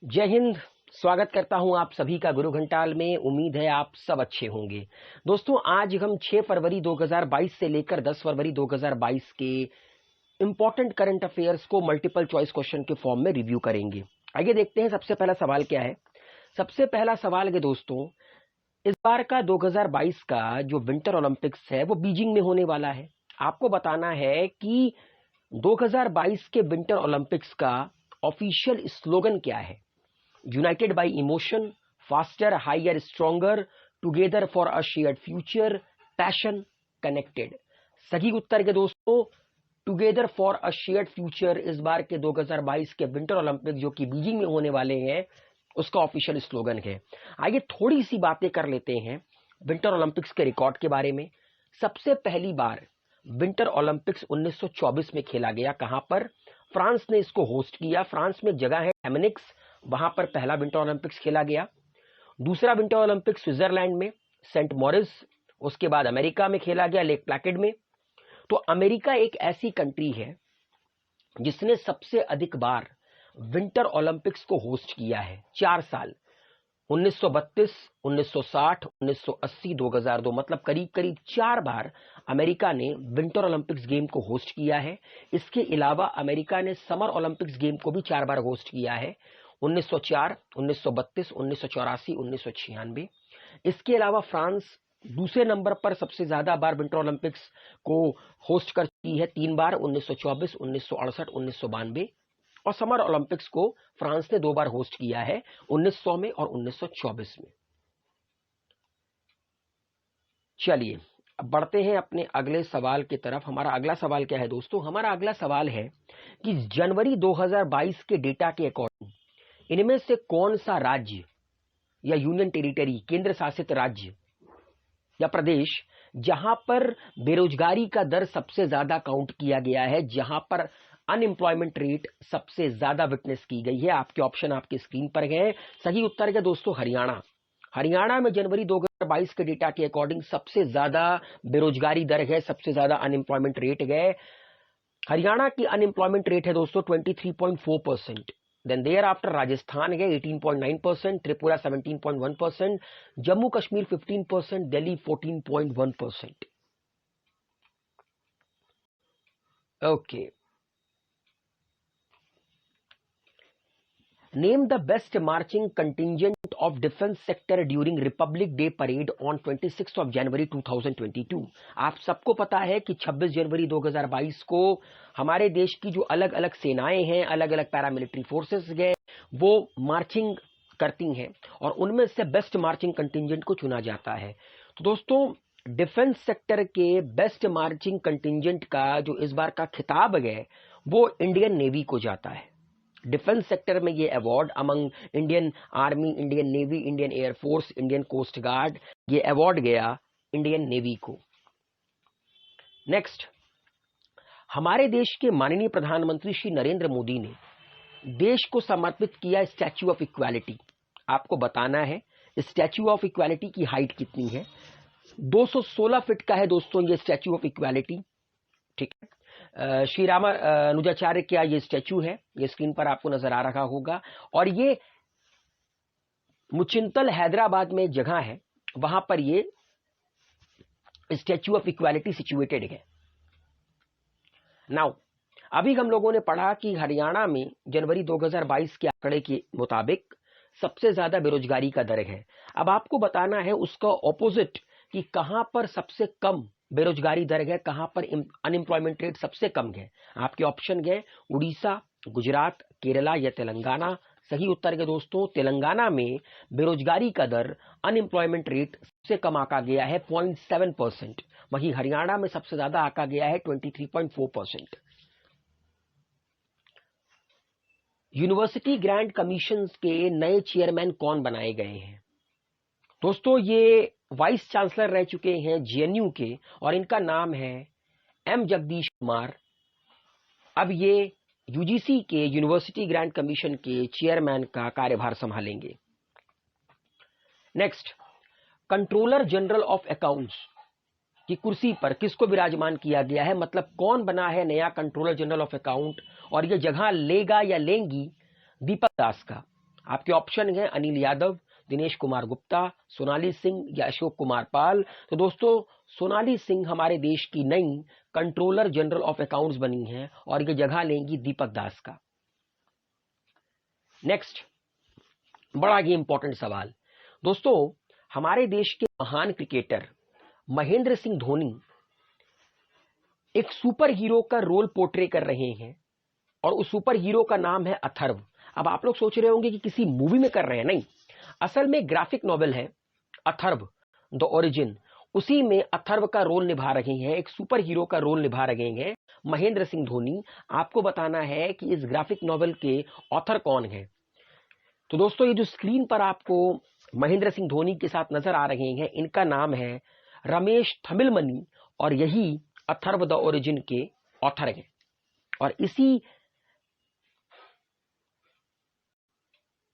जय हिंद। स्वागत करता हूं आप सभी का गुरु घंटाल में। उम्मीद है आप सब अच्छे होंगे। दोस्तों, आज हम 6 फरवरी 2022 से लेकर 10 फरवरी 2022 के इंपॉर्टेंट करंट अफेयर्स को मल्टीपल चॉइस क्वेश्चन के फॉर्म में रिव्यू करेंगे। आइए देखते हैं सबसे पहला सवाल क्या है। सबसे पहला सवाल है दोस्तों, इस बार का 2022 का जो विंटर ओलंपिक्स है वो बीजिंग में होने वाला है। आपको बताना है कि 2022 के विंटर ओलंपिक्स का ऑफिशियल स्लोगन क्या है। United by emotion, faster, higher, stronger, together for a shared future, passion, connected. सही उत्तर के दोस्तों, together for a shared future इस बार के 2022 के विंटर ओलंपिक जो कि बीजिंग में होने वाले हैं उसका ऑफिशियल स्लोगन है। आइए थोड़ी सी बातें कर लेते हैं विंटर ओलंपिक्स के रिकॉर्ड के बारे में। सबसे पहली बार विंटर ओलंपिक्स 1924 में खेला गया। कहां पर? फ्रांस ने इसको होस्ट किया। फ्रांस में जगह है एमिनिक्स, वहां पर पहला विंटर ओलंपिक्स खेला गया। दूसरा विंटर ओलंपिक्स स्विट्जरलैंड में सेंट मॉरिस, उसके बाद अमेरिका में खेला गया लेक प्लैकेड में। तो अमेरिका एक ऐसी कंट्री है जिसने सबसे अधिक बार विंटर ओलंपिक्स को होस्ट किया है। 4 साल, 1932, 1960, 1980, 2002, मतलब करीब करीब 4 बार अमेरिका ने विंटर ओलंपिक्स गेम को होस्ट किया है। इसके अलावा अमेरिका ने समर ओलंपिक्स गेम को भी 4 बार होस्ट किया है, 1904, 1932, 1984, 1996। इसके अलावा फ्रांस दूसरे नंबर पर सबसे ज्यादा बार विंटर ओलंपिक्स को होस्ट कर चुकी है, 3 बार, 1924, 1968, 1992। और समर ओलंपिक्स को फ्रांस ने 2 बार होस्ट किया है, 1900 में और 1924 में। चलिए अब बढ़ते हैं अपने अगले सवाल की तरफ। हमारा अगला सवाल क्या है दोस्तों? हमारा अगला सवाल है कि जनवरी 2022 के डेटा के अकॉर्डिंग इनमें से कौन सा राज्य या यूनियन टेरिटरी, केंद्र शासित राज्य या प्रदेश, जहां पर बेरोजगारी का दर सबसे ज्यादा काउंट किया गया है, जहां पर अनएम्प्लॉयमेंट रेट सबसे ज्यादा विटनेस की गई है। आपके ऑप्शन आपकी स्क्रीन पर गए। सही उत्तर है दोस्तों हरियाणा। हरियाणा में जनवरी 2022 के डेटा के अकॉर्डिंग सबसे ज्यादा बेरोजगारी दर है, सबसे ज्यादा अनएम्प्लॉयमेंट रेट है। हरियाणा की अनएम्प्लॉयमेंट रेट है दोस्तों 23.4%। देन देयर आफ्टर राजस्थान है 18.9%, Tripura 17.1%, Jammu Kashmir 15%, Delhi 14.1%। Okay, Name the best marching contingent of defense sector during Republic Day parade on 26th of January 2022। आप सबको पता है कि 26 जनवरी 2022 को हमारे देश की जो अलग अलग सेनाएं हैं, अलग अलग पैरामिलिट्री फोर्सेस हैं, वो मार्चिंग करती हैं और उनमें से बेस्ट मार्चिंग कंटिंजेंट को चुना जाता है। तो दोस्तों, डिफेंस सेक्टर के बेस्ट मार्चिंग कंटिंजेंट का जो इस बार का खिताब है वो इंडियन नेवी को जाता है। डिफेंस सेक्टर में ये award among Indian Army, Indian Navy, Indian Air Force, Indian Coast Guard, ये अवार्ड गया इंडियन नेवी को। नेक्स्ट, हमारे देश के माननीय प्रधानमंत्री श्री नरेंद्र मोदी ने देश को समर्पित किया स्टैच्यू ऑफ इक्वालिटी। आपको बताना है स्टैच्यू ऑफ इक्वालिटी की हाइट कितनी है। 216 फीट का है दोस्तों ये स्टैच्यू ऑफ इक्वालिटी। ठीक है, श्री रामानुजाचार्य का ये स्टैच्यू है, ये स्क्रीन पर आपको नजर आ रहा होगा। और ये मुचिंतल हैदराबाद में जगह है, वहां पर ये स्टैच्यू ऑफ इक्वालिटी सिचुएटेड है। नाउ, अभी हम लोगों ने पढ़ा कि हरियाणा में जनवरी 2022 के आंकड़े के मुताबिक सबसे ज्यादा बेरोजगारी का दर है। अब आपको बताना है उसका ऑपोजिट कि कहां पर सबसे कम बेरोजगारी दर है, कहां पर अनएम्प्लॉयमेंट रेट सबसे कम है। आपके ऑप्शन है उड़ीसा, गुजरात, केरला या तेलंगाना। सही उत्तर है दोस्तों तेलंगाना में बेरोजगारी का दर, अनएम्प्लॉयमेंट रेट सबसे कम आका गया है 0.7%। वहीं हरियाणा में सबसे ज्यादा आका गया है 23.4%। यूनिवर्सिटी ग्रांट कमीशन के नए चेयरमैन कौन बनाए गए हैं? दोस्तों, ये वाइस चांसलर रह चुके हैं जेएनयू के और इनका नाम है एम जगदीश कुमार। अब ये यूजीसी के यूनिवर्सिटी ग्रांट कमीशन के चेयरमैन का कार्यभार संभालेंगे। Next, controller general of accounts की कुर्सी पर किसको विराजमान किया गया है, मतलब कौन बना है नया कंट्रोलर जनरल ऑफ अकाउंट और ये जगह लेगा या लेंगी दीपक दास का। आपके ऑप्शन है अनिल यादव, दिनेश कुमार गुप्ता, सोनाली सिंह या अशोक कुमार पाल। तो दोस्तों सोनाली सिंह हमारे देश की नई कंट्रोलर जनरल ऑफ अकाउंट्स बनी हैं और ये जगह लेंगी दीपक दास का। नेक्स्ट, बड़ा ही इंपॉर्टेंट सवाल दोस्तों, हमारे देश के महान क्रिकेटर महेंद्र सिंह धोनी एक सुपर हीरो का रोल पोर्ट्रे कर रहे हैं और उस सुपर हीरो का नाम है अथर्व। अब आप लोग सोच रहे होंगे कि किसी मूवी में कर रहे हैं, नहीं, असल में ग्राफिक नॉवेल है अथर्व द ओरिजिन, उसी में अथर्व का रोल निभा रहे हैं, एक सुपर हीरो का रोल निभा रहे हैं महेंद्र सिंह धोनी। आपको बताना है कि इस ग्राफिक नॉवेल के ऑथर कौन है। तो दोस्तों ये जो स्क्रीन पर आपको महेंद्र सिंह धोनी के साथ नजर आ रहे हैं, इनका नाम है रमेश थमिलमनी और यही अथर्व द ओरिजिन के ऑथर हैं। और इसी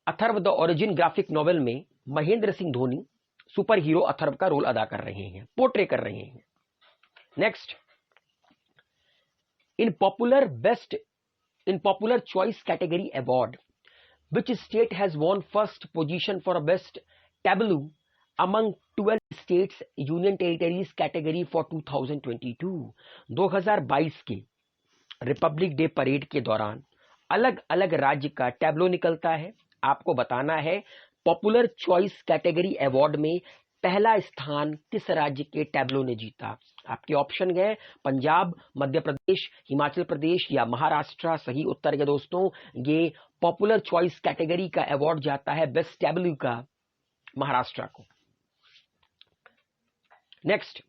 Atharva the origin graphic novel में महेंद्र सिंह धोनी सुपर हीरो अथर्व का रोल अदा कर रहे हैं, पोर्ट्रे कर रहे हैं। Next, in popular choice category award which state has won first position for best tableau among 12 states union territories category for 2022? 2022 के रिपब्लिक डे परेड के दौरान अलग अलग राज्य का टैब्लो निकलता है। आपको बताना है पॉपुलर चॉइस कैटेगरी अवार्ड में पहला स्थान किस राज्य के टैब्लो ने जीता। आपके ऑप्शन है पंजाब, मध्य प्रदेश, हिमाचल प्रदेश या महाराष्ट्र। सही उत्तर है दोस्तों ये पॉपुलर चॉइस कैटेगरी का अवार्ड जाता है बेस्ट टैब्लो का महाराष्ट्र को। नेक्स्ट,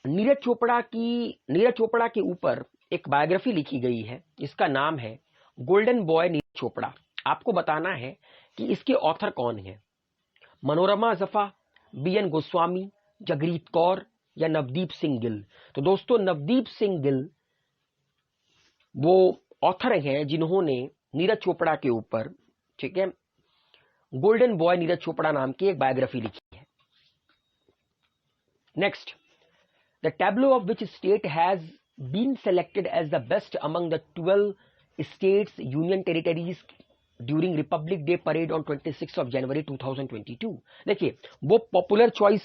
नीरज चोपड़ा के ऊपर एक बायोग्राफी लिखी गई है, इसका नाम है गोल्डन बॉय नीरज चोपड़ा। आपको बताना है कि इसके ऑथर कौन है, मनोरमा जफा, बीएन गोस्वामी, जगरीत कौर या नवदीप सिंह गिल। तो दोस्तों नवदीप सिंह गिल वो ऑथर हैं जिन्होंने नीरज चोपड़ा के ऊपर, ठीक है, गोल्डन बॉय नीरज चोपड़ा नाम की एक बायोग्राफी लिखी है। Next, the tableau of which state has been selected as the best among the 12 states union territories during Republic Day parade on 26 of January 2022। देखिए वो पॉपुलर चॉइस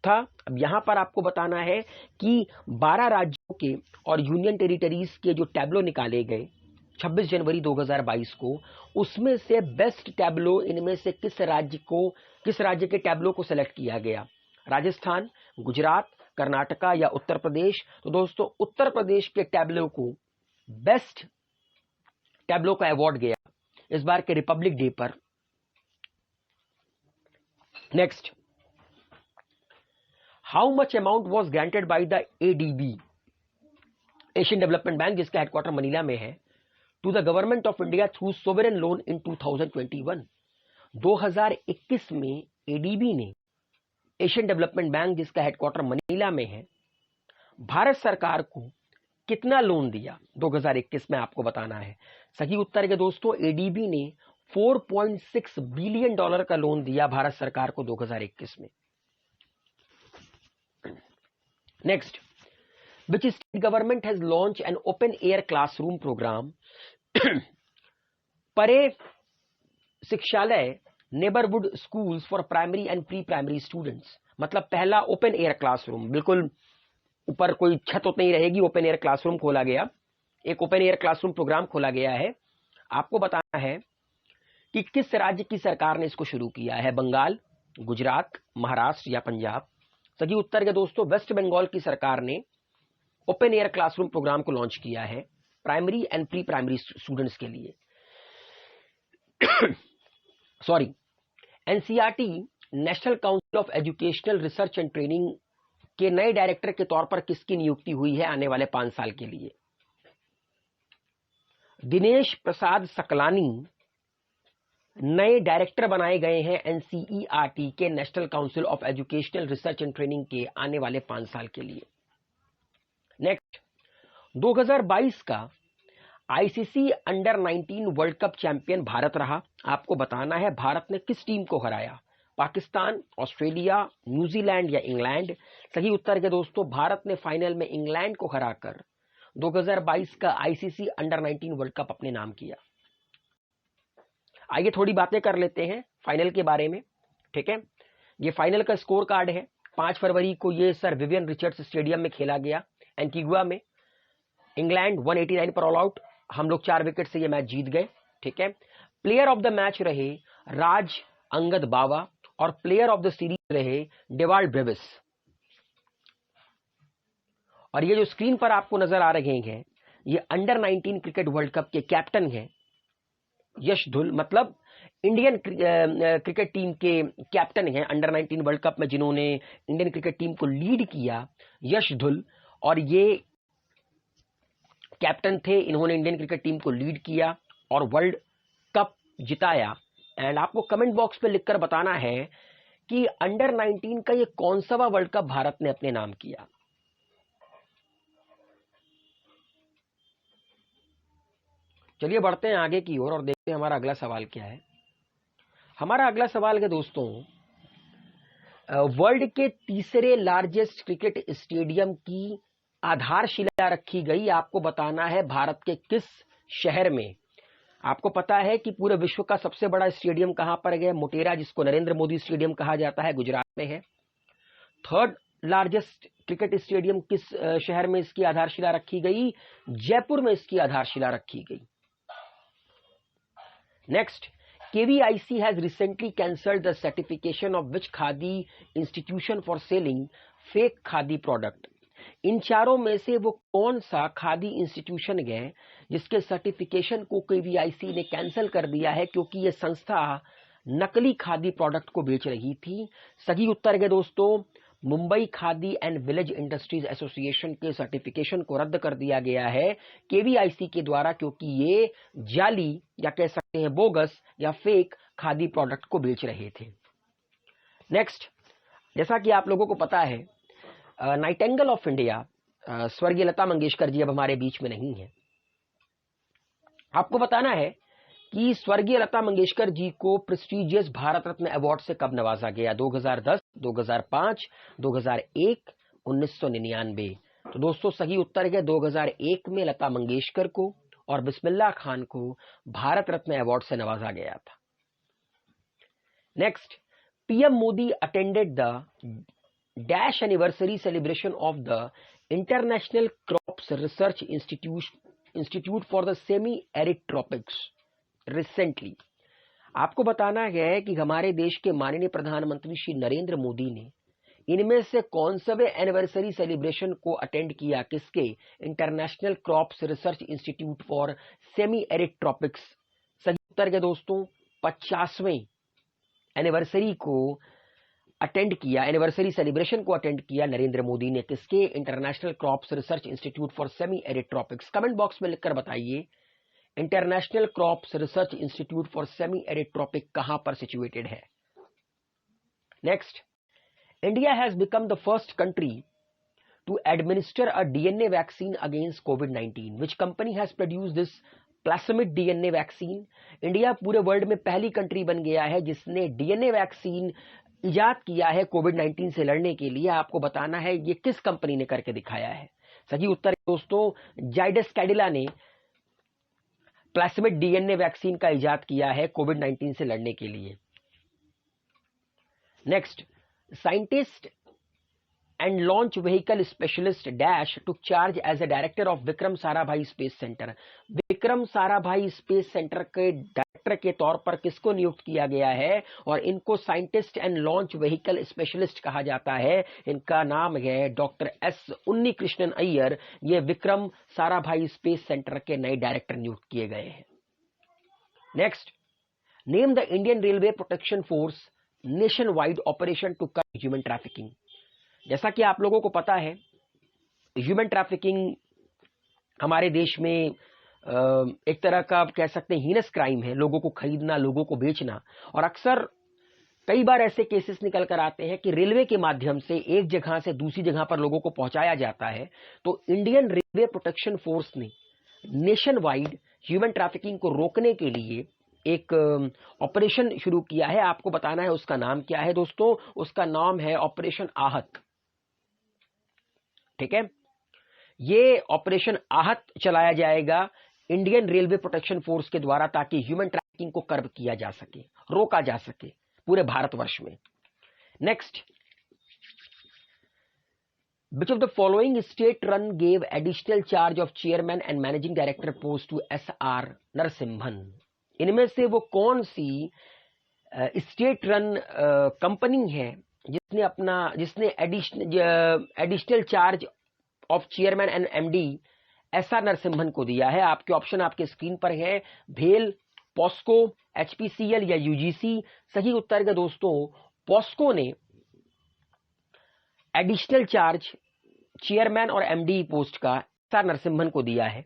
था। अब यहां पर आपको बताना है कि 12 राज्यों के और यूनियन टेरिटरीज के जो टैब्लो निकाले गए 26 जनवरी 2022 को, उसमें से बेस्ट टैब्लो इनमें से किस राज्य के टैब्लो को सेलेक्ट किया गया, राजस्थान, गुजरात, कर्नाटका या उत्तर प्रदेश। तो दोस्तों उत्तर प्रदेश के टैब्लो को बेस्ट टैब्लो का अवार्ड गया इस बार के रिपब्लिक डे पर। Next, how much amount was granted by the ADB, Asian Development Bank, जिसका हेडक्वार्टर मनीला में है, to the Government of India through sovereign loan in 2021? 2021 में एडीबी ने, एशियन डेवलपमेंट बैंक जिसका हेडक्वार्टर मनीला में है, भारत सरकार को कितना लोन दिया 2021 में, आपको बताना है। सही उत्तर है दोस्तों एडीबी ने $4.6 बिलियन का लोन दिया भारत सरकार को 2021 में। Next, which state government has launched an open air classroom program परे शिक्षालय neighbourhood schools for primary and pre primary students. मतलब पहला ओपन एयर क्लासरूम, बिल्कुल ऊपर कोई छत तो नहीं रहेगी, ओपन एयर क्लासरूम खोला गया, एक ओपन एयर क्लासरूम प्रोग्राम खोला गया है। आपको बताना है कि किस राज्य की सरकार ने इसको शुरू किया है, बंगाल, गुजरात, महाराष्ट्र या पंजाब। सही उत्तर है दोस्तों वेस्ट बंगाल की सरकार ने ओपन एयर क्लासरूम प्रोग्राम को लॉन्च किया है primary and pre primary students के लिए। Sorry, NCERT national council of educational research and training के नए डायरेक्टर के तौर पर किसकी नियुक्ति हुई है आने वाले 5 साल के लिए? दिनेश प्रसाद सकलानी नए डायरेक्टर बनाए गए हैं एनसीईआरटी के national council of educational research and training के आने वाले 5 साल के लिए। नेक्स्ट, 2022 का ICC under 19 world cup champion Bharat रहा। आपको बताना है भारत ने किस टीम को हराया, पाकिस्तान, ऑस्ट्रेलिया, न्यूजीलैंड या इंग्लैंड। सही उत्तर है दोस्तों भारत ने फाइनल में इंग्लैंड को हराकर 2022 का आईसीसी अंडर 19 वर्ल्ड कप अपने नाम किया। आइए थोड़ी बातें कर लेते हैं फाइनल के बारे में। ठीक है, ये फाइनल का स्कोर कार्ड है। 5 फरवरी को ये सर विवियन रिचर्ड्स स्टेडियम में खेला गया एंटीगुआ में। इंग्लैंड 189 पर ऑल आउट, हम लोग 4 विकेट से ये मैच जीत गए। ठीक है, प्लेयर ऑफ द मैच रहे राज अंगद बावा और प्लेयर ऑफ द सीरीज रहे डेवाल्ड ब्रेविस। और ये जो स्क्रीन पर आपको नजर आ रहे हैं ये अंडर 19 क्रिकेट वर्ल्ड कप के कैप्टन हैं यश धुल, मतलब इंडियन क्रिकेट टीम के कैप्टन हैं अंडर 19 वर्ल्ड कप में जिन्होंने इंडियन क्रिकेट टीम को लीड किया, यश धुल। और ये कैप्टन थे, इन्होंने इंडियन क्रिकेट टीम को लीड किया और वर्ल्ड कप जिताया। एंड आपको कमेंट बॉक्स पे लिखकर बताना है कि अंडर 19 का ये कौन सा वर्ल्ड कप भारत ने अपने नाम किया। चलिए बढ़ते हैं आगे की ओर और देखते हैं हमारा अगला सवाल क्या है। हमारा अगला सवाल है दोस्तों, वर्ल्ड के तीसरे लार्जेस्ट क्रिकेट स्टेडियम की आधारशिला रखी गई। आपको बताना है भारत के किस शहर में। आपको पता है कि पूरे विश्व का सबसे बड़ा स्टेडियम कहां पर है? मोटेरा, जिसको नरेंद्र मोदी स्टेडियम कहा जाता है, गुजरात में है। थर्ड लार्जेस्ट क्रिकेट स्टेडियम किस शहर में इसकी आधारशिला रखी गई? जयपुर में इसकी आधारशिला रखी गई। Next, KVIC has recently cancelled the certification of which khadi institution for selling fake khadi product? इन चारों में से वो कौन सा खादी इंस्टीट्यूशन है जिसके सर्टिफिकेशन को KVIC ने कैंसिल कर दिया है क्योंकि ये संस्था नकली खादी प्रोडक्ट को बेच रही थी? सही उत्तर है दोस्तों, Mumbai khadi and village industries association के सर्टिफिकेशन को रद्द कर दिया गया है KVIC के द्वारा, क्योंकि ये जाली या कह सकते हैं बोगस या फेक खादी प्रोडक्ट को बेच रहे थे। नेक्स्ट, जैसा कि आप लोगों को पता है नाइटेंगल ऑफ इंडिया स्वर्गीय लता मंगेशकर जी अब हमारे बीच में नहीं है। आपको बताना है कि स्वर्गीय लता मंगेशकर जी को प्रेस्टिजियस भारत रत्न अवार्ड से कब नवाजा गया? 2010, 2005, 2001, 1999। तो दोस्तों सही उत्तर है 2001 में लता मंगेशकर को और बिस्मिल्लाह खान को भारत रत्न अवार्ड से नवाजा गया था। Next, PM Modi attended the dash anniversary celebration of the international Crops Research Institute for the semi Arid tropics recently. आपको बताना है कि हमारे देश के माननीय प्रधानमंत्री श्री नरेंद्र मोदी ने इनमें से कौन सा एनिवर्सरी सेलिब्रेशन को अटेंड किया? किसके? International Crops Research Institute for Semi Arid Tropics. सही उत्तर है दोस्तों 50वें एनिवर्सरी को अटेंड किया, एनिवर्सरी सेलिब्रेशन को अटेंड किया नरेंद्र मोदी ने। किसके? International Crops Research Institute for Semi Arid Tropics. Comment box में लिखकर बताइए International Crops Research Institute for Semi Arid Tropic कहां पर सिचुएटेड है? Next, India has become the first country to administer a DNA vaccine against COVID-19। Which company has produced this plasmid DNA vaccine? India पूरे world में पहली country बन गया है जिसने DNA वैक्सीन इजाद किया है COVID-19 से लड़ने के लिए। आपको बताना है ये किस कंपनी ने करके दिखाया है। सही उत्तर दोस्तों जाइडस कैडिला ने प्लास्मिड DNA वैक्सीन का इजाद किया है COVID-19 से लड़ने के लिए। Next, scientist and launch vehicle specialist dash to charge as a director of Vikram Sarabhai Space Centre. Vikram Sarabhai Space Centre के डायरेक्टर के तौर पर किसको नियुक्त किया गया है? और इनको scientist and launch vehicle specialist कहा जाता है। इनका नाम है डॉक्टर S उन्नीकृष्णन अय्यर। ये विक्रम साराभाई स्पेस सेंटर के नए डायरेक्टर नियुक्त किए गए हैं। Next, name the Indian Railway Protection Force nationwide operation to cut human trafficking. जैसा कि आप लोगों को पता है ह्यूमन ट्रैफिकिंग हमारे देश में एक तरह का आप कह सकते हैं हीनस क्राइम है, लोगों को खरीदना, लोगों को बेचना। और अक्सर कई बार ऐसे केसेस निकल कर आते हैं कि रेलवे के माध्यम से एक जगह से दूसरी जगह पर लोगों को पहुंचाया जाता है। तो इंडियन रेलवे प्रोटेक्शन फोर्स ने नेशन वाइड ह्यूमन ट्रैफिकिंग को रोकने के लिए एक ऑपरेशन शुरू किया है। आपको बताना है उसका नाम क्या है दोस्तों? उसका नाम है ऑपरेशन आहत। ठीक है, ये ऑपरेशन आहत चलाया जाएगा इंडियन रेलवे प्रोटेक्शन फोर्स के द्वारा ताकि ह्यूमन को कर्ब किया जा सके, रोका जा सके पूरे भारतवर्ष में। Next, which of the following state run gave additional charge of chairman and managing director post to S.R. Narasimhan? इनमें से वो कौन सी स्टेट रन कंपनी है जिसने additional charge of chairman and MD SR. Narasimhan को दिया है? आपके ऑप्शन आपके स्क्रीन पर है, भेल, पॉस्को, एचपीसीएल या यूजीसी। सही उत्तर है दोस्तों, पॉस्को ने एडिशनल चार्ज चेयरमैन और एमडी पोस्ट का एस.आर. नरसिम्हन को दिया है।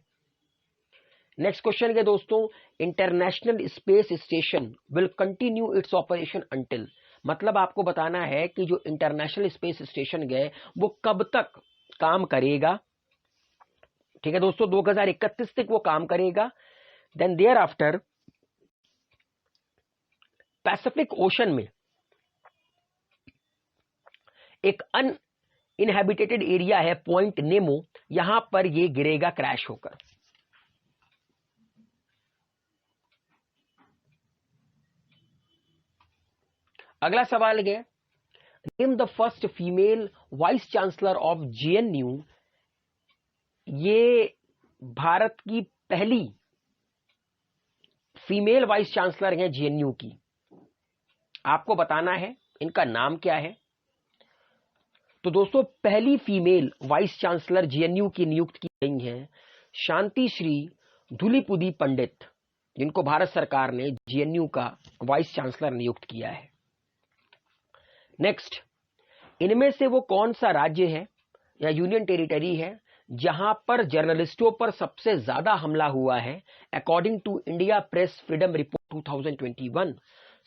नेक्स्ट क्वेश्चन है दोस्तों, international space station will continue its operation until. मतलब आपको बताना है कि जो इंटरनेशनल स्पेस स्टेशन गए वो कब तक काम करेगा। ठीक है दोस्तों, 2031 तक वो काम करेगा। Then thereafter Pacific Ocean में एक अनइनहैबिटेटेड एरिया है पॉइंट नेमो, यहां पर ये गिरेगा क्रैश होकर। अगला सवाल है, name the first female vice chancellor of JNU. ये भारत की पहली फीमेल वाइस चांसलर है जेएनयू की। आपको बताना है इनका नाम क्या है। तो दोस्तों, पहली फीमेल वाइस चांसलर जेएनयू की नियुक्त की गई हैं शांति श्री धूलिपुदी पंडित, जिनको भारत सरकार ने जेएनयू का वाइस चांसलर नियुक्त किया है। नेक्स्ट, इनमें से वो कौन सा राज्य है या यूनियन टेरिटरी है जहां पर जर्नलिस्टों पर सबसे ज्यादा हमला हुआ है according to India press freedom report 2021?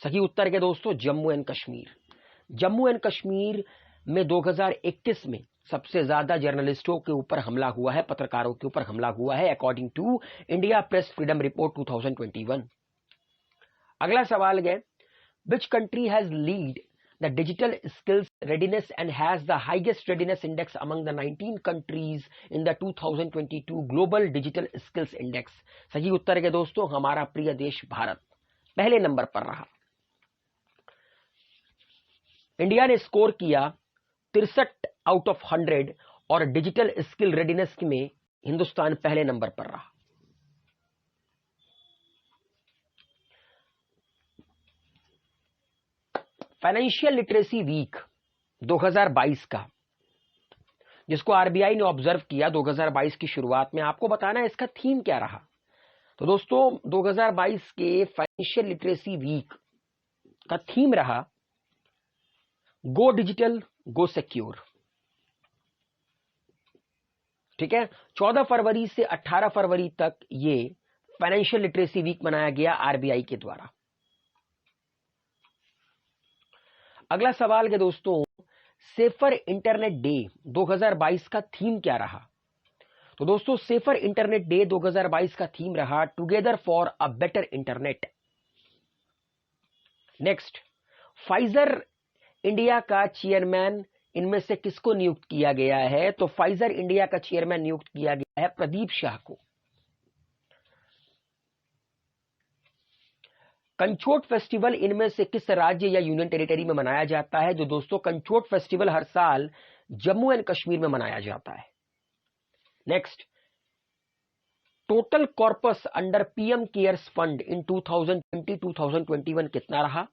सही उत्तर है दोस्तों, जम्मू एंड कश्मीर। जम्मू एंड कश्मीर में 2021 में सबसे ज्यादा जर्नलिस्टों के ऊपर हमला हुआ है, पत्रकारों के ऊपर हमला हुआ है according to India press freedom report 2021। अगला सवाल है, which country has lead the digital skills readiness and has the highest readiness index among the 19 countries in the 2022 global digital skills index? सही उत्तर है दोस्तों, हमारा प्रिय देश भारत पहले नंबर पर रहा। इंडिया ने स्कोर किया 63 आउट ऑफ 100 और डिजिटल स्किल रेडीनेस में हिंदुस्तान पहले नंबर पर रहा। फाइनेंशियल लिटरेसी वीक 2022 का, जिसको आरबीआई ने ऑब्जर्व किया 2022 की शुरुआत में, आपको बताना है इसका थीम क्या रहा। तो दोस्तों, 2022 के फाइनेंशियल लिटरेसी वीक का थीम रहा गो डिजिटल गो सिक्योर। ठीक है, 14 फरवरी से 18 फरवरी तक ये फाइनेंशियल लिटरेसी वीक मनाया गया आरबीआई के द्वारा। अगला सवाल है दोस्तों, सेफर इंटरनेट डे 2022 का थीम क्या रहा? तो दोस्तों, सेफर इंटरनेट डे 2022 का थीम रहा together for a better internet. Next, Pfizer India का चेयरमैन इनमें से किसको नियुक्त किया गया है? तो फाइजर इंडिया का चेयरमैन नियुक्त किया गया है प्रदीप शाह को। कंचोट फेस्टिवल इनमें से किस राज्य या यूनियन टेरिटरी में मनाया जाता है? जो दोस्तों, कंचोट फेस्टिवल हर साल जम्मू एंड कश्मीर में मनाया जाता है। Next, total corpus under PM cares fund in 2020-2021 कितना रहा?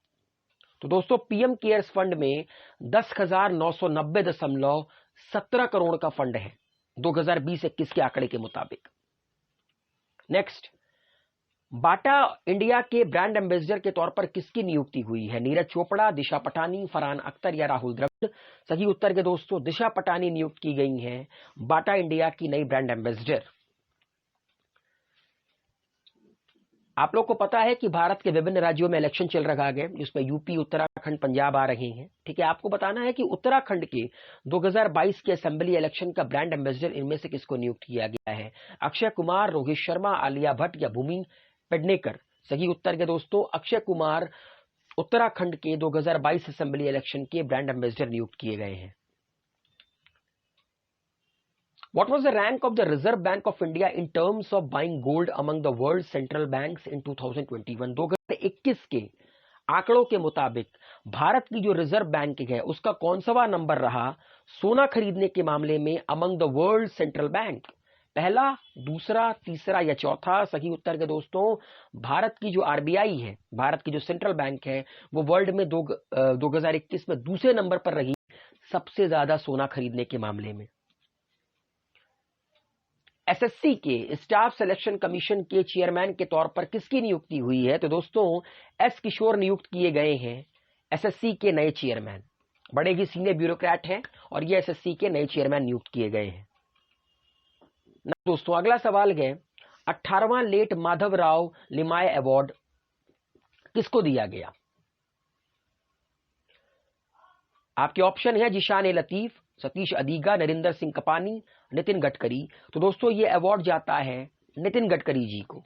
तो दोस्तों, पीएम केयर्स फंड में 10,990.17 करोड़ का फंड है 2020-21 के आंकड़े के मुताबिक। नेक्स्ट, बाटा इंडिया के ब्रांड एम्बेसडर के तौर पर किसकी नियुक्ति हुई है? नीरज चोपड़ा, दिशा पटानी, फरहान अख्तर या राहुल द्रविड़? सही उत्तर के दोस्तों, दिशा पटानी नियुक्त की गई हैं बाटा इंडिया की नई ब्रांड एम्बेसडर। आप लोग को पता है कि भारत के विभिन्न राज्यों में इलेक्शन चल रहा है, जिसमें यूपी, उत्तराखंड, पंजाब आ रहे हैं। ठीक है, आपको बताना है कि उत्तराखंड के 2022 के असेंबली इलेक्शन का ब्रांड एम्बेसडर इनमें से किसको नियुक्त किया गया है? अक्षय कुमार, रोहित शर्मा, आलिया भट्ट या भूमि पेडनेकर? सही उत्तर के दोस्तों, अक्षय कुमार उत्तराखंड के 2022 असेंबली इलेक्शन के ब्रांड एम्बेसडर नियुक्त किए गए हैं। What was the rank of the Reserve Bank of India in terms of buying gold among the world's central banks in 2021? 2021 के आंकड़ों के मुताबिक भारत की जो रिजर्व बैंक है उसका कौन सा नंबर रहा सोना खरीदने के मामले में among the world central bank? पहला, दूसरा, तीसरा या चौथा? सही उत्तर के दोस्तों, भारत की जो आरबीआई है, भारत की जो सेंट्रल बैंक है, वो वर्ल्ड में 2021 में दूसरे नंबर पर रही सबसे ज्यादा सोना खरीदने के मामले में। एसएससी के स्टाफ सिलेक्शन कमीशन के चेयरमैन के तौर पर किसकी नियुक्ति हुई है? तो दोस्तों एस किशोर नियुक्त किए गए हैं एसएससी के नए चेयरमैन। बड़े ही सीनियर ब्यूरोक्रेट हैं और ये एसएससी के नए चेयरमैन नियुक्त किए गए हैं। दोस्तों अगला सवाल है 18वां लेट माधव राव लिमाय अवार्ड किसको दिया गया? आपके ऑप्शन है जिशान ए लतीफ, सतीश अदीगा, नरिंदर सिंह कपानी, नितिन गडकरी। तो दोस्तों ये अवार्ड जाता है नितिन गडकरी जी को।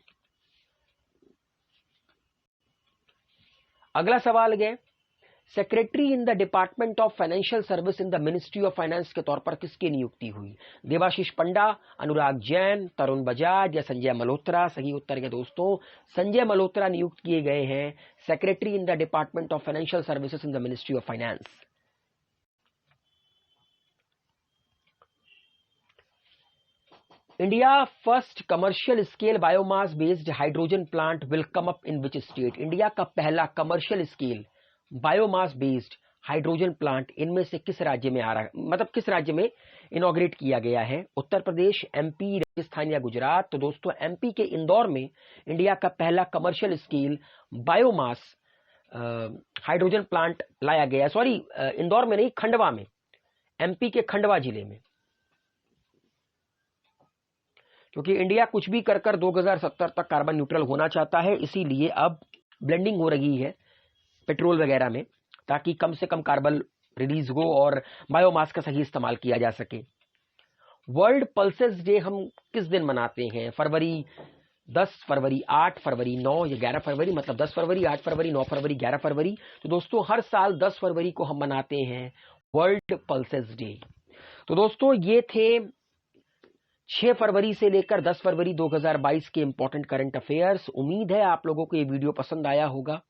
अगला सवाल है secretary in the department of financial service in the ministry of finance के तौर पर किसकी नियुक्ति हुई? देवाशीष पंडा, अनुराग जैन, तरुण बजाज या संजय मल्होत्रा? सही उत्तर है दोस्तों, संजय मल्होत्रा नियुक्त किए गए हैं secretary in the department of financial services in the ministry of finance. India first commercial scale biomass based hydrogen plant will come up in which state? India का पहला commercial scale biomass based hydrogen plant इनमें से किस राज्य में आ रहा है, मतलब किस राज्य में इनॉग्रेट किया गया है? उत्तर प्रदेश, एमपी, राजस्थान या गुजरात? तो दोस्तों एमपी के इंदौर में इंडिया का पहला commercial scale biomass hydrogen plant लाया गया। सॉरी, इंदौर में नहीं, खंडवा में, एमपी के खंडवा जिले में। क्योंकि इंडिया कुछ भी कर 2070 तक कार्बन न्यूट्रल होना चाहता है, इसीलिए अब ब्लेंडिंग हो रही है पेट्रोल वगैरह में ताकि कम से कम कार्बन रिलीज हो और बायोमास का सही इस्तेमाल किया जा सके। वर्ल्ड पल्सेस डे हम किस दिन मनाते हैं? फरवरी 10 फरवरी, 8 फरवरी, 9 या 11 फरवरी? मतलब 10 फरवरी, 8 फरवरी, 9 फरवरी, 11 फरवरी। तो दोस्तों हर साल 10 फरवरी को हम मनाते हैं वर्ल्ड पल्सेस डे। तो दोस्तों ये थे 6 फरवरी से लेकर 10 फरवरी 2022 के इंपॉर्टेंट करंट अफेयर्स। उम्मीद है आप लोगों को ये वीडियो पसंद आया होगा।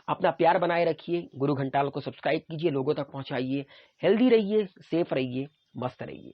अपना प्यार बनाए रखिए, गुरु घंटाल को सब्सक्राइब कीजिए, लोगों तक पहुंचाइए। हेल्दी रहिए, सेफ रहिए, मस्त रहिए।